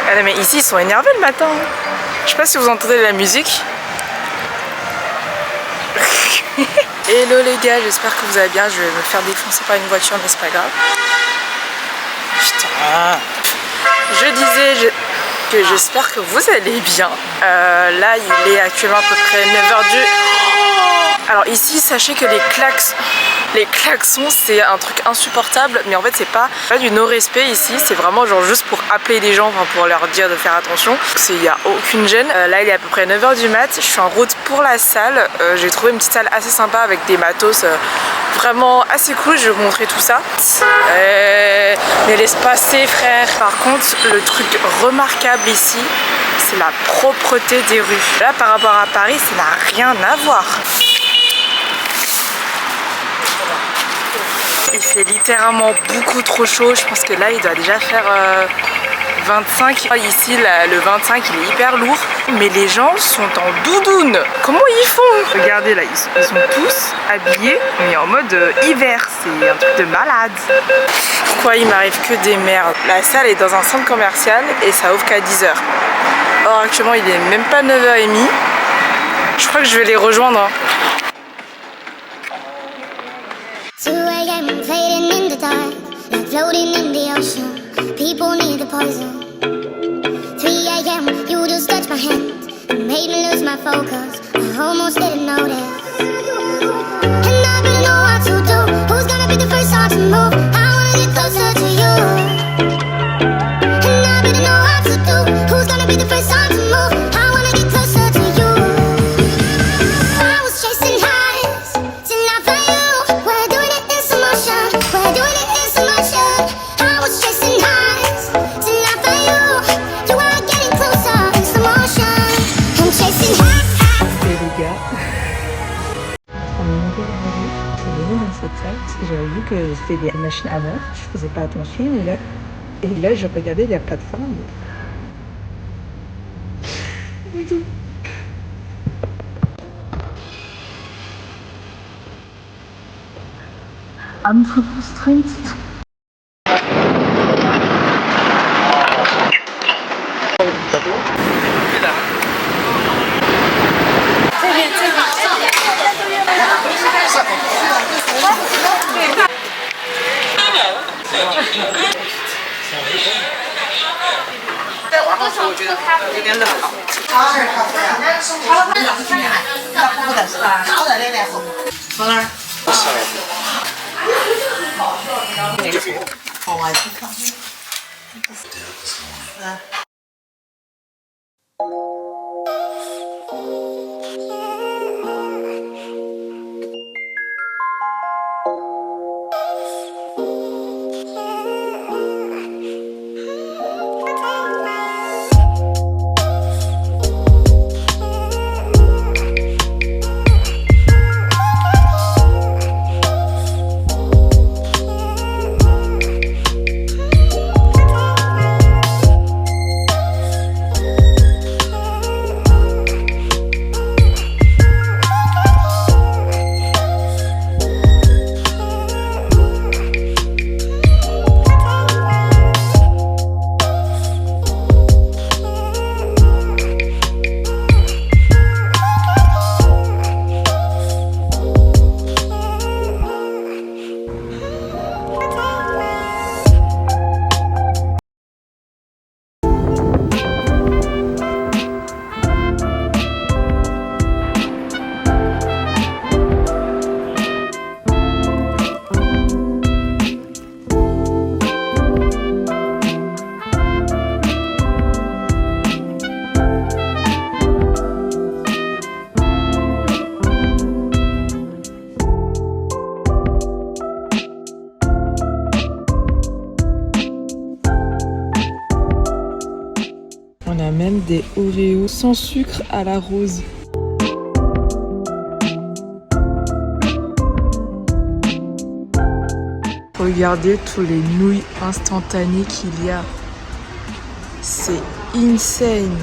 Ah, mais ici ils sont énervés le matin. Je sais pas si vous entendez la musique. Hello les gars, j'espère que vous allez bien. Je vais me faire défoncer par une voiture, mais c'est pas grave. Putain. Je disais que j'espère que vous allez bien. Là il est actuellement à peu près 9h du... Alors ici sachez que les klaxons c'est un truc insupportable, mais en fait c'est pas du non-respect ici, c'est vraiment genre juste pour appeler des gens, enfin, pour leur dire de faire attention. Il n'y a aucune gêne. Là il est à peu près 9h du mat, je suis en route pour la salle. J'ai trouvé une petite salle assez sympa avec des matos vraiment assez cool, je vais vous montrer tout ça. Mais laisse passer frère. Par contre le truc remarquable ici, c'est la propreté des rues. Là par rapport à Paris ça n'a rien à voir. Il fait littéralement beaucoup trop chaud, je pense que là il doit déjà faire 25. Ici le 25 il est hyper lourd, mais les gens sont en doudoune. Comment ils font? Regardez là, ils sont tous habillés, mais en mode hiver, c'est un truc de malade. Pourquoi il m'arrive que des merdes? La salle est dans un centre commercial et ça ouvre qu'à 10h. Or actuellement il est même pas 9h30. Je crois que je vais les rejoindre. 2 a.m. fading in the dark, like floating in the ocean. People need the poison. 3 a.m. you just touched my hand and made me lose my focus. I almost didn't notice. And I don't know what to do. Who's gonna be the first one to move? I wanna get closer to you. And I don't know what to do. Who's gonna be the first one to move? I wanna get closer to you. I was chasing highs till I found you. We're doing it in slow motion. We're doing it in slow motion. I was chasing highs till I found you. You are getting closer in slow motion. I'm chasing highs. Et les gars, on est monté dans la rue, j'ai venu dans cette salle parce que j'avais vu que c'était des machines à vendre, je faisais pas attention et là je regardais la plateforme. I'm so frustrated. On a même des Oreos sans sucre à la rose. Regardez tous les nouilles instantanées qu'il y a. C'est insane.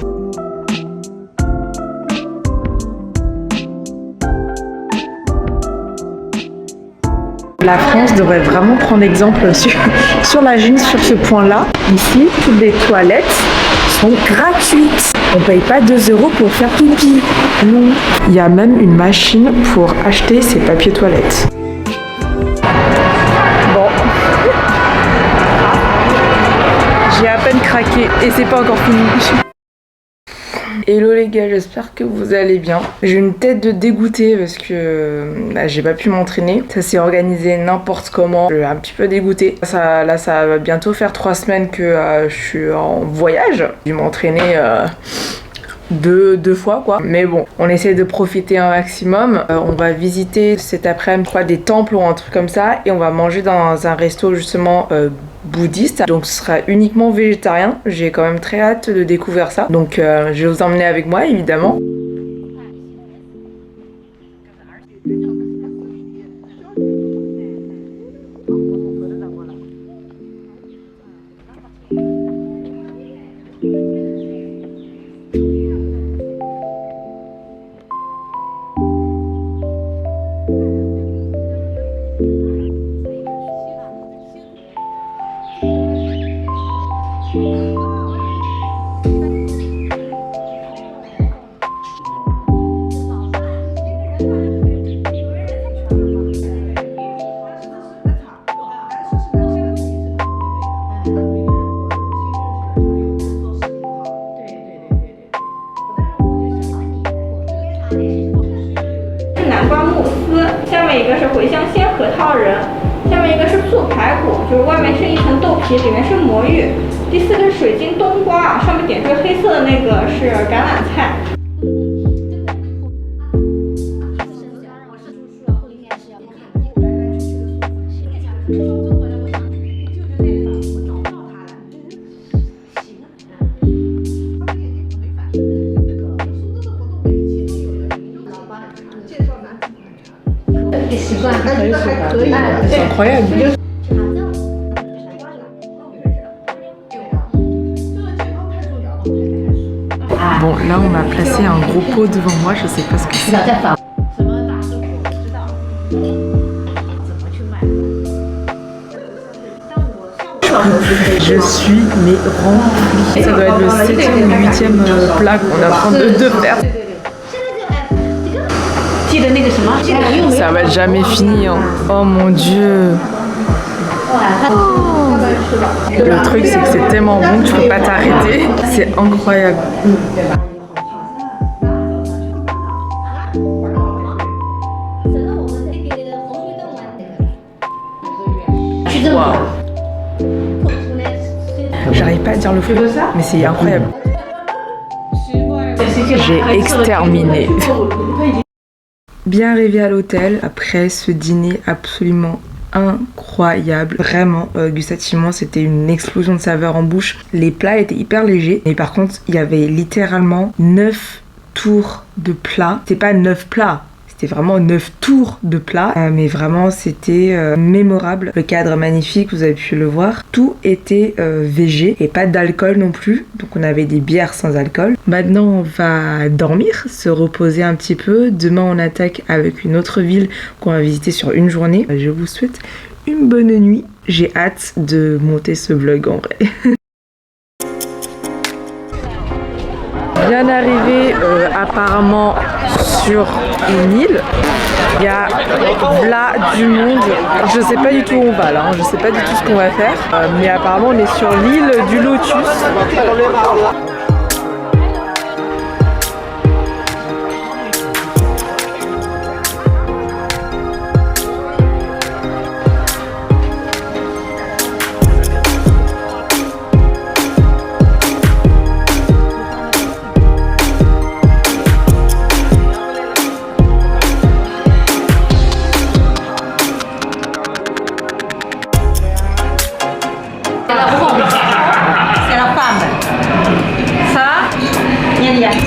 La France devrait vraiment prendre exemple sur la Chine sur ce point-là. Ici, toutes les toilettes sont gratuites. On paye pas 2 € pour faire pipi. Non. Il y a même une machine pour acheter ses papiers toilettes. Bon. J'ai à peine craqué et c'est pas encore fini. Hello les gars, j'espère que vous allez bien. J'ai une tête de dégoûtée parce que j'ai pas pu m'entraîner. Ça s'est organisé n'importe comment. Je suis un petit peu dégoûtée. Ça va bientôt faire 3 semaines que je suis en voyage. J'ai dû m'entraîner deux fois quoi, mais bon, on essaie de profiter un maximum. On va visiter cet après-midi des temples ou un truc comme ça, et on va manger dans un resto justement bouddhiste, donc ce sera uniquement végétarien. J'ai quand même très hâte de découvrir ça, donc je vais vous emmener avec moi évidemment.南瓜慕斯，下面一个是茴香鲜核桃仁，下面一个是素排骨，就是外面是一层豆皮，里面是魔芋。第4个是水晶冬瓜，上面点缀黑色的那个是橄榄菜。C'est incroyable. Bon, là on m'a placé un gros pot devant moi, je sais pas ce que c'est. Je suis mais remplie. Ça doit être le 7e ou 8e plat qu'on est en train de faire. Ça va jamais finir. Oh mon dieu. Le truc c'est que c'est tellement bon que tu peux pas t'arrêter. C'est incroyable. Wow. J'arrive pas à dire le fruit, mais c'est incroyable. J'ai exterminé. Bien arrivé à l'hôtel après ce dîner absolument incroyable. Vraiment, gustativement, c'était une explosion de saveurs en bouche. Les plats étaient hyper légers, mais par contre, il y avait littéralement 9 tours de plats. C'était pas 9 plats. C'était vraiment 9 tours de plats, mais vraiment c'était mémorable. Le cadre magnifique, vous avez pu le voir. Tout était végé et pas d'alcool non plus. Donc on avait des bières sans alcool. Maintenant on va dormir, se reposer un petit peu. Demain on attaque avec une autre ville qu'on va visiter sur une journée. Je vous souhaite une bonne nuit. J'ai hâte de monter ce vlog en vrai. Bien arrivé apparemment sur une île. Il y a là du monde. Je sais pas du tout où on va là, je sais pas du tout ce qu'on va faire. Mais apparemment on est sur l'île du Lotus.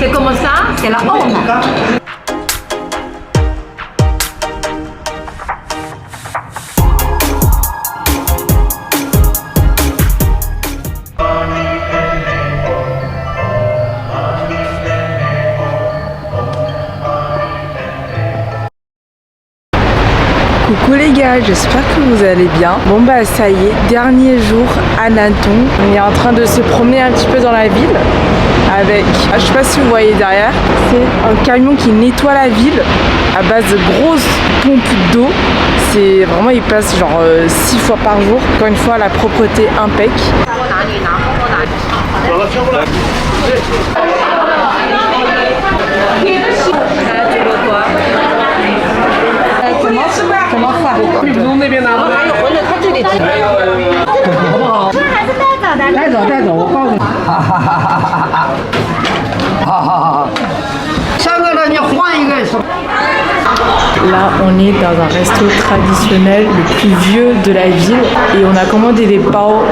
C'est comme ça, c'est la homme. Coucou les gars, j'espère que vous allez bien. Bon bah ça y est, dernier jour à Nantong. On est en train de se promener un petit peu dans la ville avec, je sais pas si vous voyez derrière, c'est un camion qui nettoie la ville à base de grosses pompes d'eau. C'est vraiment, il passe genre 6 fois par jour. Encore une fois, la propreté impec. Là, on est dans un resto traditionnel, le plus vieux de la ville, et on a commandé des pao.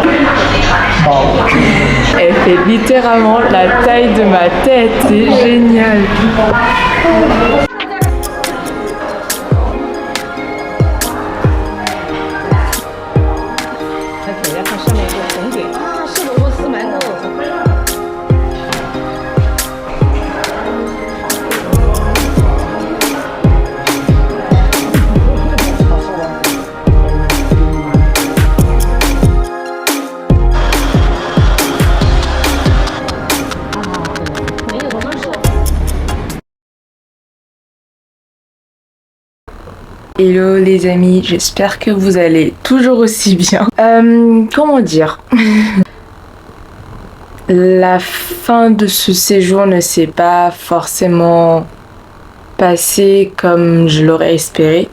Elle fait littéralement la taille de ma tête, c'est génial. Hello les amis, j'espère que vous allez toujours aussi bien. Comment dire? La fin de ce séjour ne s'est pas forcément passée comme je l'aurais espéré.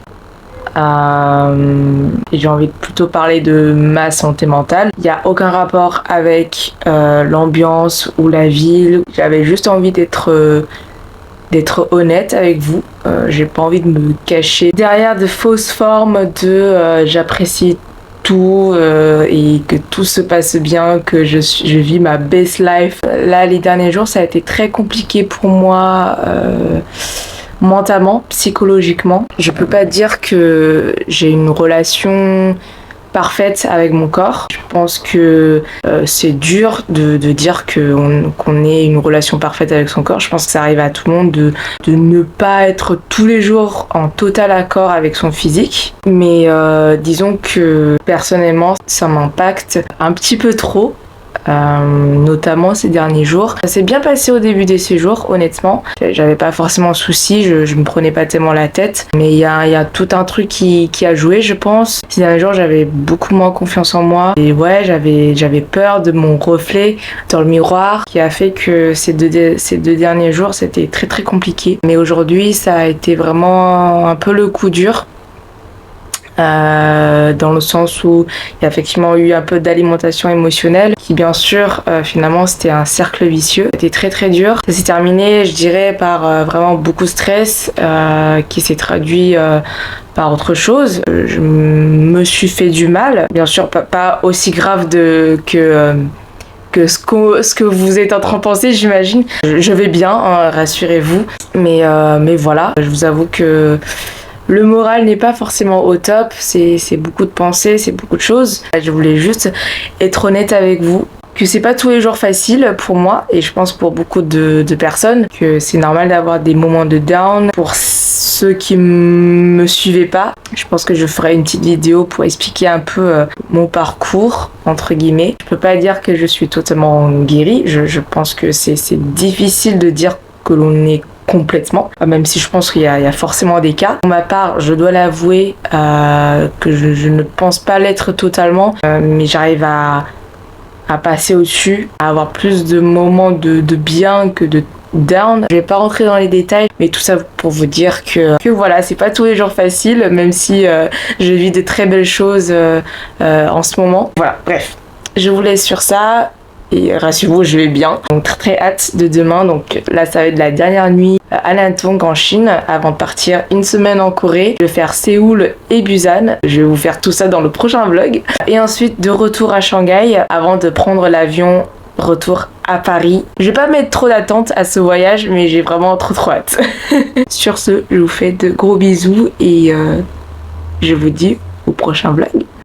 J'ai envie de plutôt parler de ma santé mentale. Il n'y a aucun rapport avec l'ambiance ou la ville. J'avais juste envie d'être honnête avec vous. J'ai pas envie de me cacher derrière de fausses formes de j'apprécie tout et que tout se passe bien, que je vis ma best life. Là, les derniers jours, ça a été très compliqué pour moi mentalement, psychologiquement. Je peux pas dire que j'ai une relation parfaite avec mon corps. Je pense que c'est dur de dire qu'on ait une relation parfaite avec son corps. Je pense que ça arrive à tout le monde de ne pas être tous les jours en total accord avec son physique. Mais disons que personnellement, ça m'impacte un petit peu trop. Notamment ces derniers jours. Ça s'est bien passé au début des séjours, honnêtement. J'avais pas forcément de soucis, je me prenais pas tellement la tête. Mais il y a tout un truc qui a joué, je pense. Ces derniers jours, j'avais beaucoup moins confiance en moi. Et ouais, j'avais peur de mon reflet dans le miroir, qui a fait que ces deux derniers jours, c'était très très compliqué. Mais aujourd'hui, ça a été vraiment un peu le coup dur. Dans le sens où il y a effectivement eu un peu d'alimentation émotionnelle qui bien sûr finalement c'était un cercle vicieux, c'était très très dur. Ça s'est terminé je dirais par vraiment beaucoup de stress qui s'est traduit par autre chose. Je me suis fait du mal, bien sûr pas aussi grave que ce que vous êtes en train de penser, j'imagine. Je vais bien, hein, rassurez-vous, mais voilà, je vous avoue que le moral n'est pas forcément au top, c'est beaucoup de pensées, c'est beaucoup de choses. Je voulais juste être honnête avec vous, que c'est pas tous les jours facile pour moi, et je pense pour beaucoup de personnes, que c'est normal d'avoir des moments de down. Pour ceux qui me suivaient pas, je pense que je ferai une petite vidéo pour expliquer un peu mon parcours, entre guillemets. Je peux pas dire que je suis totalement guérie, je pense que c'est difficile de dire que l'on est complètement, même si je pense qu'il y a forcément des cas. Pour ma part, je dois l'avouer que je ne pense pas l'être totalement, mais j'arrive à passer au-dessus, à avoir plus de moments de bien que de down. Je vais pas rentrer dans les détails, mais tout ça pour vous dire que voilà, c'est pas tous les jours facile, même si je vis de très belles choses en ce moment. Voilà, bref, je vous laisse sur ça. Et rassurez-vous, je vais bien. Donc très très hâte de demain. Donc là, ça va être la dernière nuit à Nantong en Chine avant de partir une semaine en Corée. Je vais faire Séoul et Busan. Je vais vous faire tout ça dans le prochain vlog. Et ensuite de retour à Shanghai avant de prendre l'avion retour à Paris. Je vais pas mettre trop d'attente à ce voyage, mais j'ai vraiment trop hâte. Sur ce, je vous fais de gros bisous et je vous dis au prochain vlog.